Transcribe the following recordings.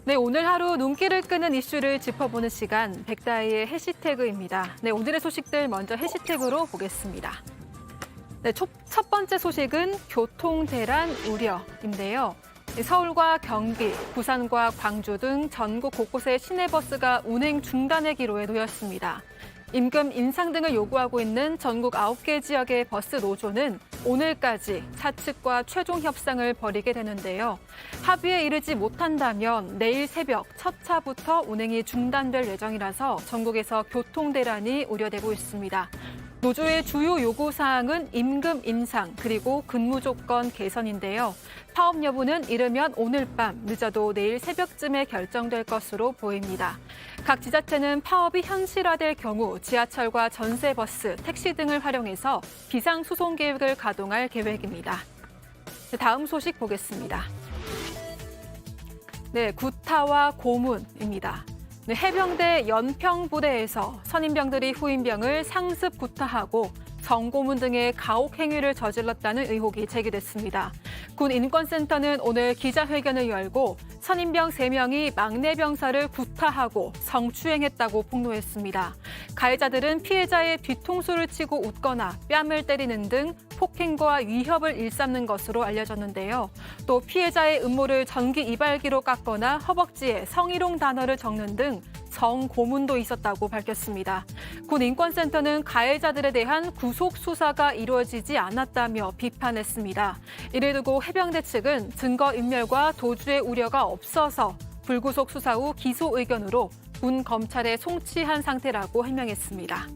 네, 오늘 하루 눈길을 끄는 이슈를 짚어보는 시간, 백다희의 해시태그입니다. 네, 오늘의 소식들 먼저 해시태그로 보겠습니다. 네, 첫 번째 소식은 교통 대란 우려인데요. 서울과 경기, 부산과 광주 등 전국 곳곳에 시내버스가 운행 중단의 기로에 놓였습니다. 임금 인상 등을 요구하고 있는 전국 9개 지역의 버스 노조는 오늘까지 사측과 최종 협상을 벌이게 되는데요. 합의에 이르지 못한다면 내일 새벽 첫 차부터 운행이 중단될 예정이라서 전국에서 교통 대란이 우려되고 있습니다. 노조의 주요 요구사항은 임금 인상 그리고 근무 조건 개선인데요. 파업 여부는 이르면 오늘 밤, 늦어도 내일 새벽쯤에 결정될 것으로 보입니다. 각 지자체는 파업이 현실화될 경우 지하철과 전세버스, 택시 등을 활용해서 비상소송 계획을 가동할 계획입니다. 다음 소식 보겠습니다. 네, 구타와 고문입니다. 네, 해병대 연평부대에서 선임병들이 후임병을 상습 구타하고 성고문 등의 가혹 행위를 저질렀다는 의혹이 제기됐습니다. 군 인권센터는 오늘 기자회견을 열고 선임병 3명이 막내 병사를 구타하고 성추행했다고 폭로했습니다. 가해자들은 피해자의 뒤통수를 치고 웃거나 뺨을 때리는 등 폭행과 위협을 일삼는 것으로 알려졌는데요. 또 피해자의 음모를 전기 이발기로 깎거나 허벅지에 성희롱 단어를 적는 등 성고문도 있었다고 밝혔습니다. 군 인권센터는 가해자들에 대한 구속 수사가 이루어지지 않았다며 비판했습니다. 이를 두고 해병대 측은 증거인멸과 도주의 우려가 없어서 불구속 수사 후 기소 의견으로 군 검찰에 송치한 상태라고 해명했습니다.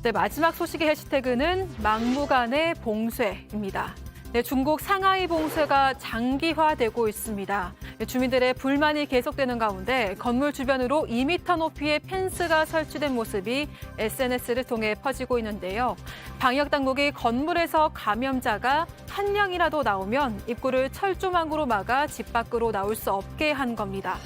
네, 마지막 소식의 해시태그는 막무가내 봉쇄입니다. 네, 중국 상하이 봉쇄가 장기화되고 있습니다. 네, 주민들의 불만이 계속되는 가운데 건물 주변으로 2m 높이의 펜스가 설치된 모습이 SNS를 통해 퍼지고 있는데요. 방역당국이 건물에서 감염자가 한 명이라도 나오면 입구를 철조망으로 막아 집 밖으로 나올 수 없게 한 겁니다.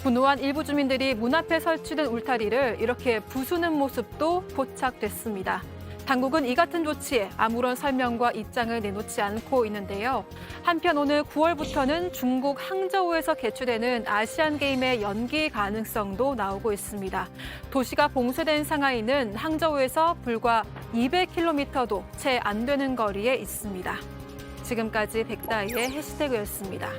분노한 일부 주민들이 문 앞에 설치된 울타리를 이렇게 부수는 모습도 포착됐습니다. 당국은 이 같은 조치에 아무런 설명과 입장을 내놓지 않고 있는데요. 한편 오늘 9월부터는 중국 항저우에서 개최되는 아시안게임의 연기 가능성도 나오고 있습니다. 도시가 봉쇄된 상하이는 항저우에서 불과 200km도 채 안 되는 거리에 있습니다. 지금까지 백다희의 해시태그였습니다.